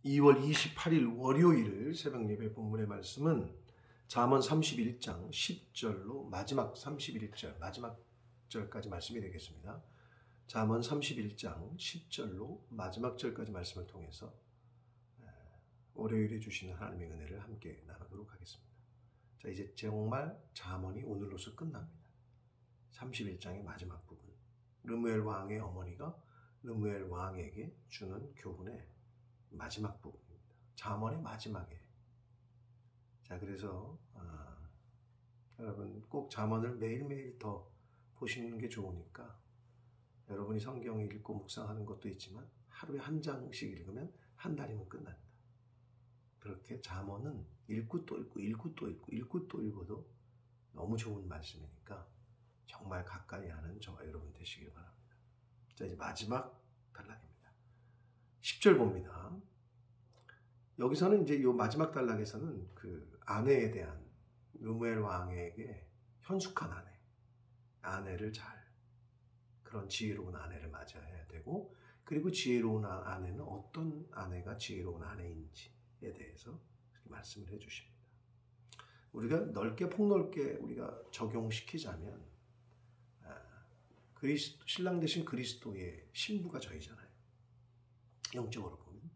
2월 28일 월요일 새벽 예배 본문의 말씀은 잠언 31장 10절로 마지막 31절, 마지막 절까지 말씀이 되겠습니다. 잠언 31장 10절로 마지막 절까지 말씀을 통해서 월요일에 주시는 하나님의 은혜를 함께 나누도록 하겠습니다. 자, 이제 정말 잠언이 오늘로서 끝납니다. 31장의 마지막 부분. 르무엘 왕의 어머니가 르무엘 왕에게 주는 교훈의 마지막 부분입니다. 잠언의 마지막에. 자, 그래서 여러분 꼭 잠언을 매일매일 더 보시는 게 좋으니까 여러분이 성경을 읽고 묵상하는 것도 있지만 하루에 한 장씩 읽으면 한 달이면 끝난다. 그렇게 잠언은 읽고 또 읽고 읽고 또 읽고 읽고 또 읽어도 너무 좋은 말씀이니까 정말 가까이 하는 저와 여러분 되시길 바랍니다. 자, 이제 마지막 단락입니다. 10절 봅니다. 여기서는 이제 이 마지막 단락에서는 그 아내에 대한 르무엘 왕에게 현숙한 아내를 그런 지혜로운 아내를 맞이해야 되고, 그리고 지혜로운 아내는 어떤 아내가 지혜로운 아내인지에 대해서 말씀을 해주십니다. 우리가 넓게 폭넓게 우리가 적용시키자면 신랑 되신 그리스도의 신부가 저희잖아요. 영적으로 보면.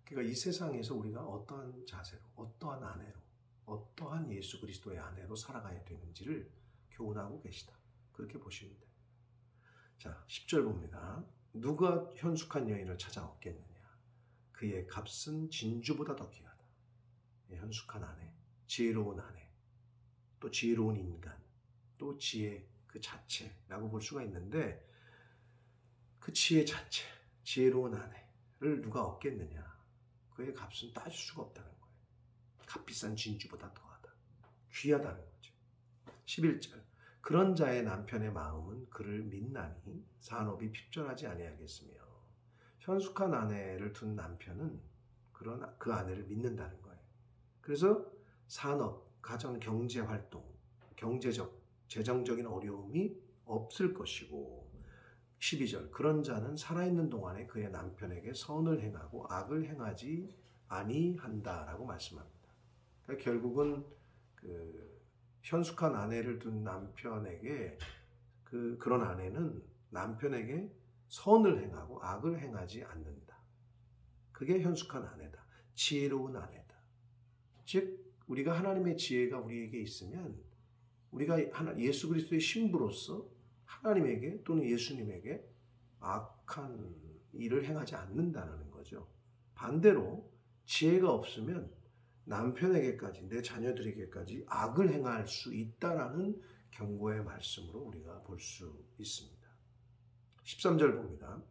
그러니까 이 세상에서 우리가 어떠한 자세로, 어떠한 아내로, 어떠한 예수 그리스도의 아내로 살아가야 되는지를 교훈하고 계시다. 그렇게 보시면 돼요. 자, 10절 봅니다. 누가 현숙한 여인을 찾아 얻겠느냐? 그의 값은 진주보다 더 귀하다. 현숙한 아내, 지혜로운 아내, 또 지혜로운 인간, 또 지혜 그 자체라고 볼 수가 있는데, 그 지혜 자체, 지혜로운 아내를 누가 얻겠느냐? 그의 값은 따질 수가 없다는 거예요. 값비싼 진주보다 더하다. 귀하다는 거죠. 11절. 그런 자의 남편의 마음은 그를 믿나니 산업이 핍절하지 아니하겠으며. 현숙한 아내를 둔 남편은 그 아내를 믿는다는 거예요. 그래서 산업, 가정, 경제 활동, 경제적, 재정적인 어려움이 없을 것이고, 12절. 그런 자는 살아있는 동안에 그의 남편에게 선을 행하고 악을 행하지 아니한다라고 말씀합니다. 그러니까 결국은 현숙한 아내를 둔 남편에게 그런 아내는 남편에게 선을 행하고 악을 행하지 않는다. 그게 현숙한 아내다. 지혜로운 아내다. 즉 우리가 하나님의 지혜가 우리에게 있으면 우리가 예수 그리스도의 신부로서 하나님에게 또는 예수님에게 악한 일을 행하지 않는다는 거죠. 반대로 지혜가 없으면 남편에게까지, 내 자녀들에게까지 악을 행할 수 있다라는 경고의 말씀으로 우리가 볼 수 있습니다. 13절 봅니다.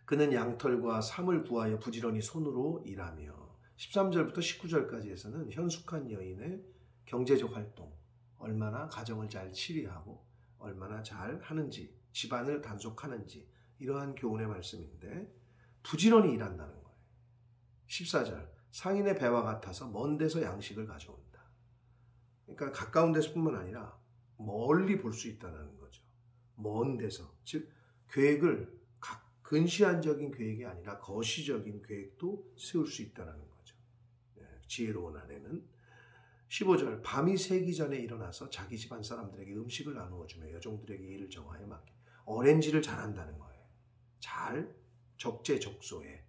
그는 양털과 삼을 구하여 부지런히 손으로 일하며. 13절부터 19절까지에서는 현숙한 여인의 경제적 활동, 얼마나 가정을 잘 치리하고 얼마나 잘 하는지, 집안을 단속하는지, 이러한 교훈의 말씀인데 부지런히 일한다는 거예요. 14절. 상인의 배와 같아서 먼 데서 양식을 가져온다. 그러니까 가까운 데서뿐만 아니라 멀리 볼 수 있다는 거죠. 먼 데서. 즉 계획을 근시안적인 계획이 아니라 거시적인 계획도 세울 수 있다는 거죠. 지혜로운 아내는. 15절. 밤이 새기 전에 일어나서 자기 집안 사람들에게 음식을 나누어 주며 여종들에게 일을 정하여 맡기. 어렌지를 잘한다는 거예요. 잘 적재적소에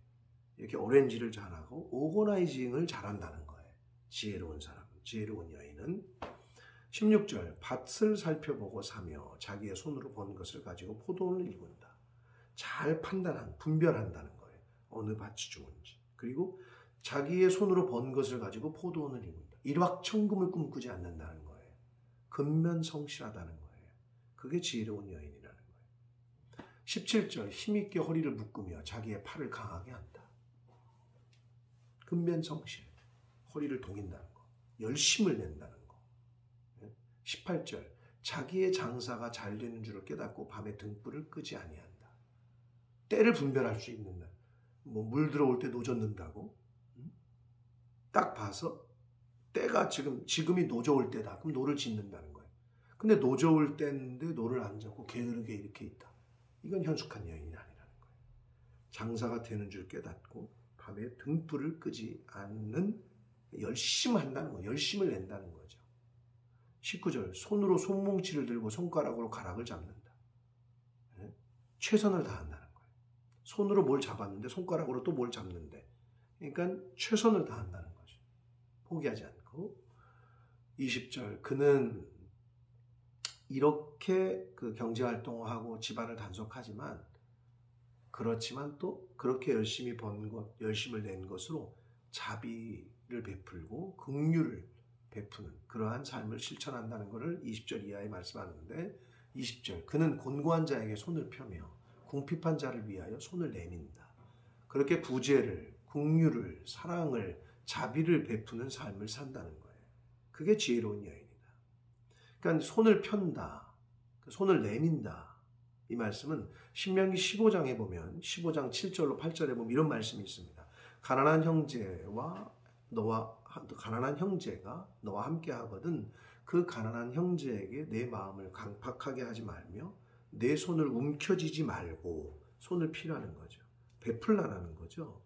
이렇게 어렌지를 잘하고 오거나이징을 잘한다는 거예요. 지혜로운 사람, 지혜로운 여인은. 16절. 밭을 살펴보고 사며 자기의 손으로 번 것을 가지고 포도원을 일군다. 잘 분별한다는 거예요. 어느 밭이 좋은지. 그리고 자기의 손으로 번 것을 가지고 포도원을 일군다. 일확천금을 꿈꾸지 않는다는 거예요. 근면성실하다는 거예요. 그게 지혜로운 여인이라는 거예요. 17절. 힘있게 허리를 묶으며 자기의 팔을 강하게 한다. 근면성실, 허리를 동인다는 거, 열심을 낸다는 거. 18절. 자기의 장사가 잘 되는 줄을 깨닫고 밤에 등불을 끄지 아니한다. 때를 분별할 수 있는 날. 물 들어올 때 노 젓는다고? 딱 봐서 때가 지금이 노 저을 때다. 그럼 노를 짓는다는 거예요. 근데 노 저을 때인데 노를 안 젓고 게으르게 이렇게 있다. 이건 현숙한 여인이 아니라는 거예요. 장사가 되는 줄 깨닫고 밤에 등불을 끄지 않는 열심한다는 거예요. 열심을 낸다는 거죠. 19절 손으로 손뭉치를 들고 손가락으로 가락을 잡는다. 네? 최선을 다한다는 거예요. 손으로 뭘 잡았는데 손가락으로 또 뭘 잡는데 그러니까 최선을 다한다는 거죠. 포기하지 않고 20절 그는 이렇게 그 경제활동을 하고 집안을 단속하지만 그렇지만 또 그렇게 열심히 번 것, 열심을 낸 것으로 자비를 베풀고 긍휼을 베푸는 그러한 삶을 실천한다는 것을 20절 이하에 말씀하는데 20절 그는 곤고한 자에게 손을 펴며 궁핍한 자를 위하여 손을 내민다. 그렇게 구제를, 긍휼을, 사랑을, 자비를 베푸는 삶을 산다는 거예요. 그게 지혜로운 여인이다. 그러니까 손을 편다, 손을 내민다. 이 말씀은 신명기 15장에 보면 15장 7절로 8절에 보면 이런 말씀이 있습니다. 가난한 형제가 너와 함께 하거든 그 가난한 형제에게 내 마음을 강팍하게 하지 말며 내 손을 움켜쥐지 말고 손을 피라는 거죠. 베풀라는 거죠.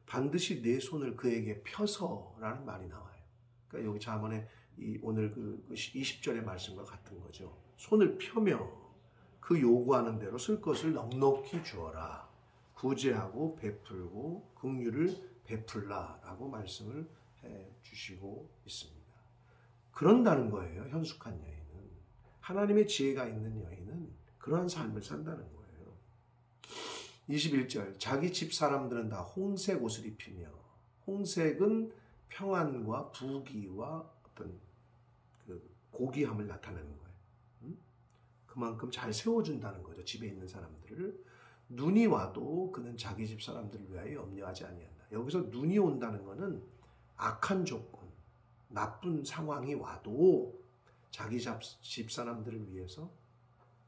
반드시 내 손을 그에게 펴서라는 말이 나와요. 그러니까 여기 잠언에 오늘 그 20절의 말씀과 같은 거죠. 손을 펴며 그 요구하는 대로 쓸 것을 넉넉히 주어라. 구제하고 베풀고 긍휼을 베풀라라고 말씀을 해주시고 있습니다. 그런다는 거예요. 현숙한 여인은. 하나님의 지혜가 있는 여인은 그러한 삶을 산다는 거예요. 21절 자기 집 사람들은 다 홍색 옷을 입히며 홍색은 평안과 부귀와 어떤 그 고귀함을 나타내는 거예요. 그만큼 잘 세워준다는 거죠. 집에 있는 사람들을. 눈이 와도 그는 자기 집 사람들을 위하여 염려하지 아니한다. 여기서 눈이 온다는 것은 악한 조건, 나쁜 상황이 와도 자기 집 사람들을 위해서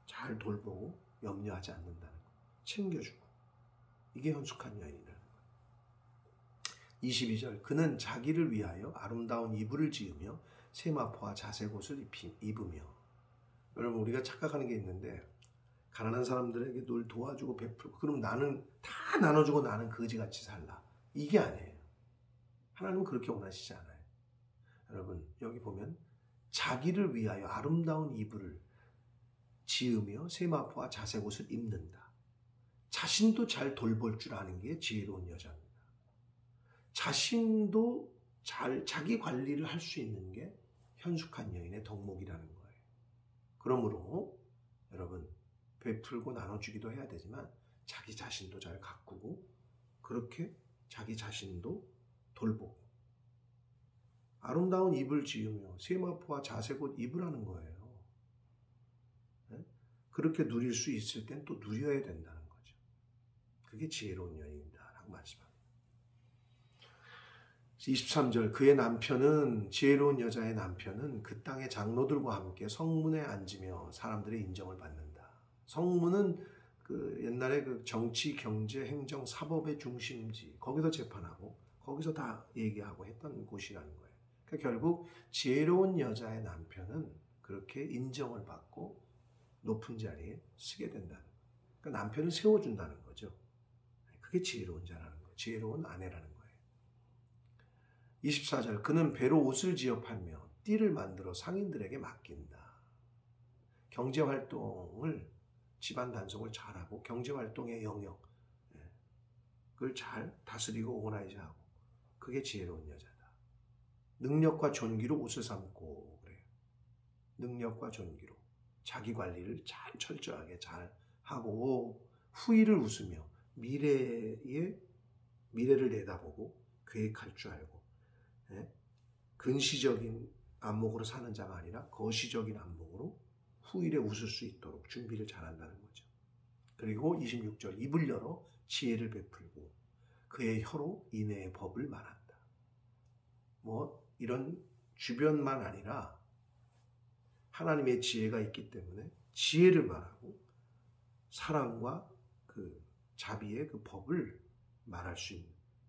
잘 돌보고 염려하지 않는다는 거. 챙겨주고. 이게 현숙한 여인이라는 거예요. 22절 그는 자기를 위하여 아름다운 이불을 지으며 세마포와 자색 옷을 입으며. 여러분 우리가 착각하는 게 있는데 가난한 사람들에게 늘 도와주고 베풀고 그럼 나는 다 나눠주고 나는 거지같이 살라. 이게 아니에요. 하나님은 그렇게 원하시지 않아요. 여러분 여기 보면 자기를 위하여 아름다운 이불을 지으며 세마포와 자색 옷을 입는다. 자신도 잘 돌볼 줄 아는 게 지혜로운 여자입니다. 자신도 잘 자기 관리를 할 수 있는 게 현숙한 여인의 덕목이라는 거예요. 그러므로 여러분 베풀고 나눠주기도 해야 되지만 자기 자신도 잘 가꾸고 그렇게 자기 자신도 돌보고 아름다운 입을 지으며 세마포와 자색 옷 입으라는 거예요. 네? 그렇게 누릴 수 있을 땐 또 누려야 된다는 거죠. 그게 지혜로운 여인이다라고 말씀합니다. 23절 그의 남편은 지혜로운 여자의 남편은 그 땅의 장로들과 함께 성문에 앉으며 사람들의 인정을 받는다. 성문은 그 옛날에 그 정치, 경제, 행정, 사법의 중심지 거기서 재판하고 거기서 다 얘기하고 했던 곳이라는 거예요. 그러니까 결국 지혜로운 여자의 남편은 그렇게 인정을 받고 높은 자리에 서게 된다는 거예요. 그러니까 남편을 세워준다는 거죠. 그게 지혜로운 자라는 거예요. 지혜로운 아내라는 거예요. 24절 그는 배로 옷을 지어 팔며 띠를 만들어 상인들에게 맡긴다. 경제활동을 집안 단속을 잘하고 경제활동의 영역을 잘 다스리고 오거나이즈하고 그게 지혜로운 여자다. 능력과 존귀로 옷을 삼고 그래요. 능력과 존귀로 자기 관리를 잘 철저하게 잘 하고 후일을 웃으며 미래를 내다보고 계획할 줄 알고 근시적인 안목으로 사는 자가 아니라 거시적인 안목으로 후일에 웃을 수 있도록 준비를 잘한다는 거죠. 그리고 26절 입을 열어 지혜를 베풀고 그의 혀로 인애의 법을 말한다. 뭐 이런 주변만 아니라 하나님의 지혜가 있기 때문에 지혜를 말하고 사랑과 그 자비의 그 법을 말할 수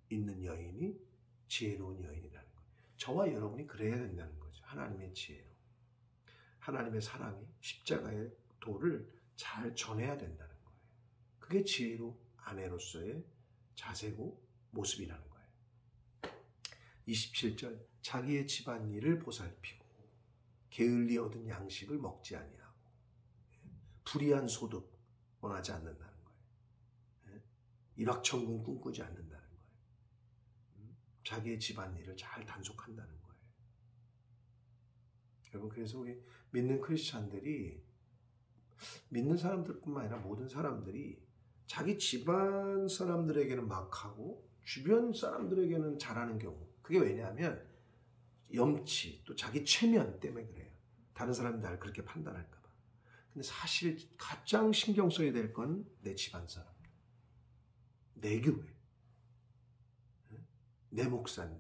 있는 여인이 지혜로운 여인이라는 거예요. 저와 여러분이 그래야 된다는 거죠. 하나님의 지혜로. 하나님의 사랑이 십자가의 도를 잘 전해야 된다는 거예요. 그게 지혜로 아내로서의 자세고 모습이라는 거예요. 27절 자기의 집안일을 보살피고 게을리 얻은 양식을 먹지 아니하고 불의한 소득 원하지 않는다는 거예요. 일확천금 꿈꾸지 않는다는 거예요. 자기의 집안일을 잘 단속한다는 거예요. 여러분, 그래서 우리 믿는 크리스찬들이, 믿는 사람들뿐만 아니라 모든 사람들이 자기 집안 사람들에게는 막하고 주변 사람들에게는 잘하는 경우, 그게 왜냐하면 염치 또 자기 체면 때문에 그래요. 다른 사람이 나를 그렇게 판단할까 봐. 근데 사실 가장 신경 써야 될 건 내 집안 사람, 내 교회, 내 목사님.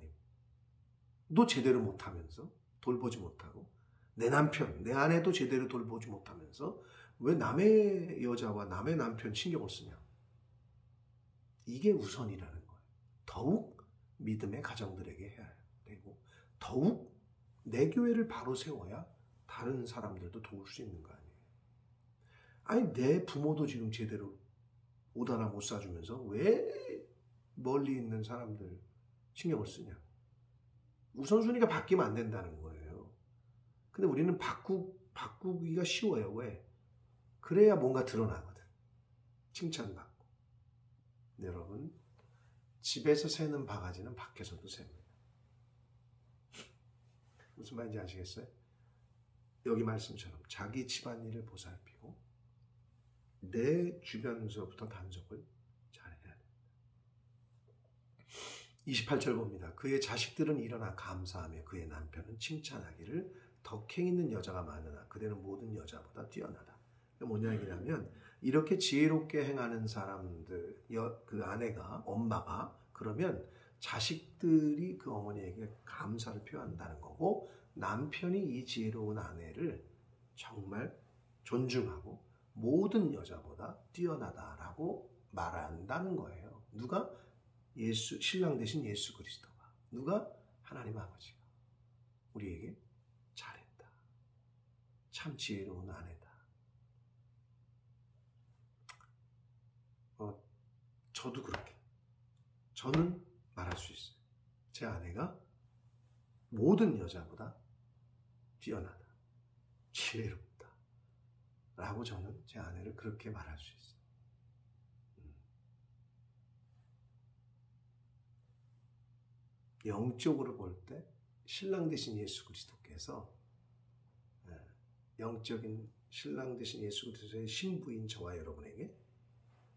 너 제대로 못하면서, 돌보지 못하고, 내 남편, 내 아내도 제대로 돌보지 못하면서 왜 남의 여자와 남의 남편 신경을 쓰냐? 이게 우선이라는 거예요. 더욱 믿음의 가정들에게 해야 되고, 더욱 내 교회를 바로 세워야 다른 사람들도 도울 수 있는 거 아니에요. 아니, 내 부모도 지금 제대로 옷 하나 못 사주면서 왜 멀리 있는 사람들 신경을 쓰냐? 우선순위가 바뀌면 안 된다는 거예요. 근데 우리는 바꾸기가 쉬워요. 왜? 그래야 뭔가 드러나거든. 칭찬받고. 여러분, 집에서 새는 바가지는 밖에서도 셉니다. 무슨 말인지 아시겠어요? 여기 말씀처럼 자기 집안일을 보살피고 내 주변에서부터 단속을 잘해야 됩니다. 28절 봅니다. 그의 자식들은 일어나 감사하며 그의 남편은 칭찬하기를 덕행 있는 여자가 많으나 그대는 모든 여자보다 뛰어나다. 뭐냐 얘기냐면, 이렇게 지혜롭게 행하는 사람들, 그 아내가, 엄마가, 그러면 자식들이 그 어머니에게 감사를 표한다는 거고, 남편이 이 지혜로운 아내를 정말 존중하고 모든 여자보다 뛰어나다라고 말한다는 거예요. 누가? 신랑 대신 예수 그리스도가. 누가? 하나님 아버지가 우리에게 잘했다. 참 지혜로운 아내다. 저도 그렇게, 저는 말할 수 있어요. 제 아내가 모든 여자보다 뛰어나다, 지혜롭다 라고 저는 제 아내를 그렇게 말할 수 있어요. 영적으로 볼 때 신랑 되신 예수 그리스도께서, 영적인 신랑 되신 예수 그리스도의 신부인 저와 여러분에게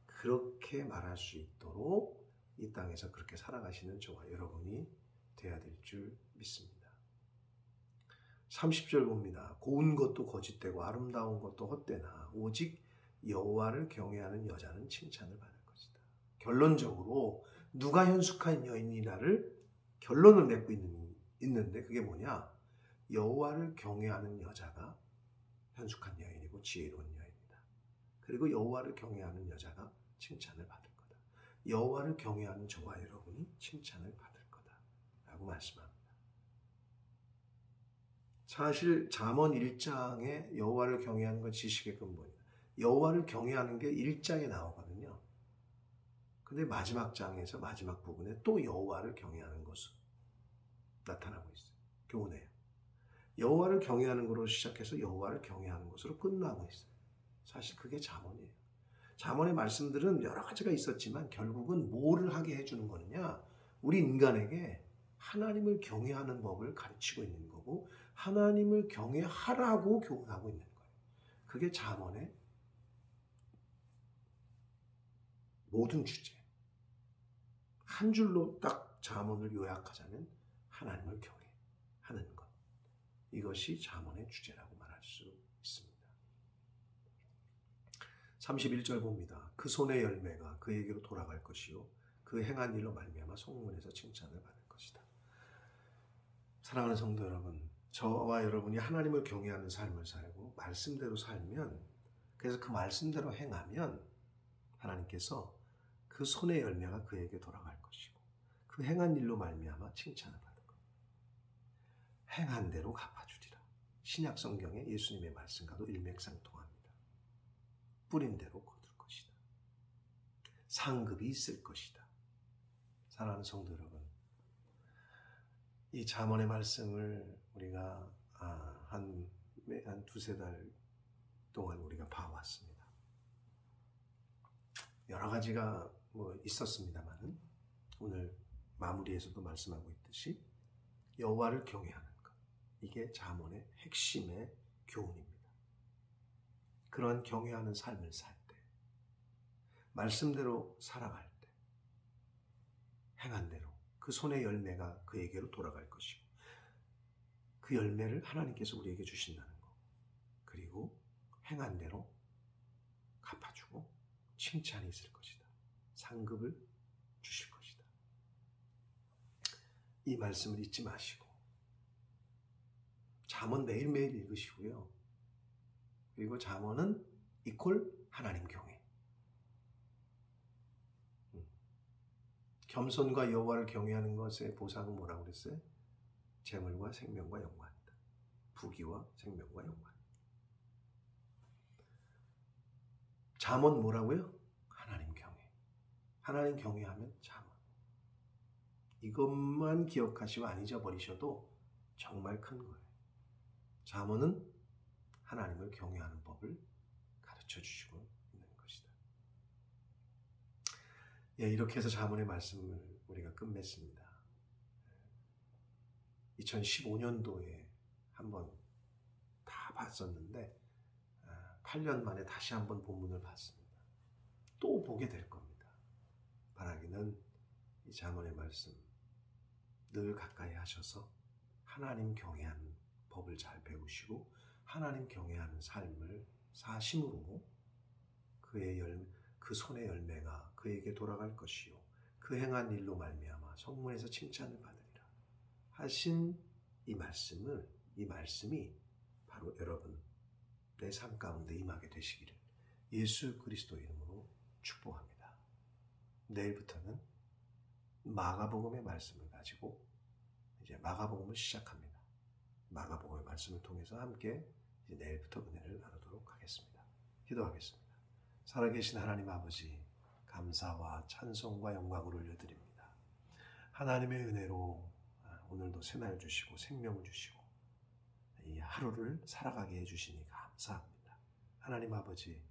그렇게 말할 수 있도록 이 땅에서 그렇게 살아가시는 저와 여러분이 되어야 될 줄 믿습니다. 30절 봅니다. 고운 것도 거짓되고 아름다운 것도 헛되나 오직 여호와를 경외하는 여자는 칭찬을 받을 것이다. 결론적으로 누가 현숙한 여인이라를 결론을 맺고 있는데, 그게 뭐냐? 여호와를 경외하는 여자가 현숙한 여인이고 지혜로운 여인이다. 그리고 여호와를 경외하는 여자가 칭찬을 받을 거다. 여호와를 경외하는 저와 여러분이 칭찬을 받을 거다 라고 말씀합니다. 사실 잠언 1장에 여호와를 경외하는 건 지식의 근본이다. 여호와를 경외하는 게 1장에 나오거든요. 근데 마지막 장에서 마지막 부분에 또 여호와를 경외하는 것으로 나타나고 있어요. 교훈해요. 여호와를 경외하는 것으로 시작해서 여호와를 경외하는 것으로 끝나고 있어요. 사실 그게 잠언이에요. 잠언의 말씀들은 여러 가지가 있었지만 결국은 뭐를 하게 해주는 거느냐? 우리 인간에게 하나님을 경외하는 법을 가르치고 있는 거고, 하나님을 경외하라고 교훈하고 있는 거예요. 그게 잠언의 모든 주제. 한 줄로 딱 잠언을 요약하자면 하나님을 경외하는 것. 이것이 잠언의 주제라고 말할 수 있습니다. 31절 봅니다. 그 손의 열매가 그에게로 돌아갈 것이요 그 행한 일로 말미암아 성문에서 칭찬을 받을 것이다. 사랑하는 성도 여러분, 저와 여러분이 하나님을 경외하는 삶을 살고 말씀대로 살면, 그래서 그 말씀대로 행하면 하나님께서 그 손의 열매가 그에게 돌아갈 것이고 그 행한 일로 말미암아 칭찬을 받을 것이다. 행한 대로 갚아주리라. 신약 성경에 예수님의 말씀과도 일맥상통합니다. 뿌린 대로 거둘 것이다. 상급이 있을 것이다. 사랑하는 성도 여러분, 이 잠언의 말씀을 우리가 한 두세 달 동안 우리가 봐왔습니다. 여러 가지가 있었습니다만은 오늘 마무리에서도 말씀하고 있듯이 여호와를 경외하는 것, 이게 잠언의 핵심의 교훈입니다. 그런 경외하는 삶을 살 때, 말씀대로 살아갈 때, 행한 대로 그 손의 열매가 그에게로 돌아갈 것이고, 그 열매를 하나님께서 우리에게 주신다는 것, 그리고 행한 대로 갚아주고 칭찬이 있을 것이다. 상급을 주실 것이다. 이 말씀을 잊지 마시고 잠언 매일매일 읽으시고요. 그리고 잠언은 이퀄 하나님 경외. 겸손과 여호와를 경외하는 것의 보상은 뭐라고 그랬어요? 재물과 생명과 영광이다. 부귀와 생명과 영광. 잠언 뭐라고요? 하나님 경외. 하나님 경외하면 잠언. 이것만 기억하시고 안 잊어버리셔도 정말 큰 거예요. 잠언은 하나님을 경외하는 법을 가르쳐 주시고 있는 것이다. 예, 이렇게 해서 잠언의 말씀을 우리가 끝맺습니다. 2015년도에 한번 다 봤었는데 8년 만에 다시 한번 본문을 봤습니다. 또 보게 될 겁니다. 바라기는 이 잠언의 말씀 늘 가까이 하셔서 하나님 경외하는 법을 잘 배우시고 하나님 경외하는 삶을 사심으로 그 손의 열매가 그에게 돌아갈 것이요 그 행한 일로 말미암아 성문에서 칭찬을 받으리라 하신 이 말씀이 바로 여러분 내 삶 가운데 임하게 되시기를 예수 그리스도 이름으로 축복합니다. 내일부터는 마가복음의 말씀을 가지고 이제 마가복음을 시작합니다. 마가복음의 말씀을 통해서 함께 이제 내일부터 은혜를 나누도록 하겠습니다. 기도하겠습니다. 살아계신 하나님 아버지, 감사와 찬송과 영광을 올려드립니다. 하나님의 은혜로 오늘도 새날 주시고 생명을 주시고 이 하루를 살아가게 해주시니 감사합니다. 하나님 아버지,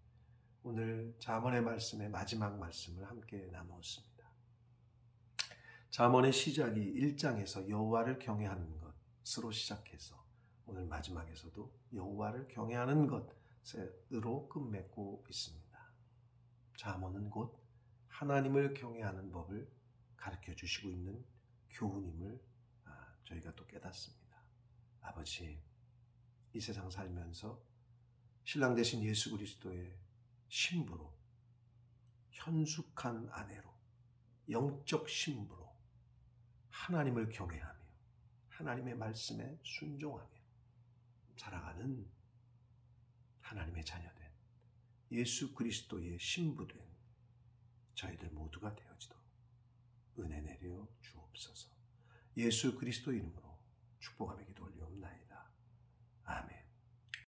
오늘 잠언의 말씀의 마지막 말씀을 함께 나누었습니다. 잠언의 시작이 1장에서 여호와를 경외하는 것으로 시작해서 오늘 마지막에서도 여호와를 경외하는 것으로 끝맺고 있습니다. 잠언은 곧 하나님을 경외하는 법을 가르쳐 주시고 있는 교훈임을 저희가 또 깨닫습니다. 아버지, 이 세상 살면서 신랑 되신 예수 그리스도의 신부로, 현숙한 아내로, 영적 신부로 하나님을 경외하며 하나님의 말씀에 순종하며 살아가는 하나님의 자녀된 예수 그리스도의 신부된 저희들 모두가 되어지도록 은혜 내려 주옵소서. 예수 그리스도 이름으로 축복하며 기도 올리옵나이다. 아멘.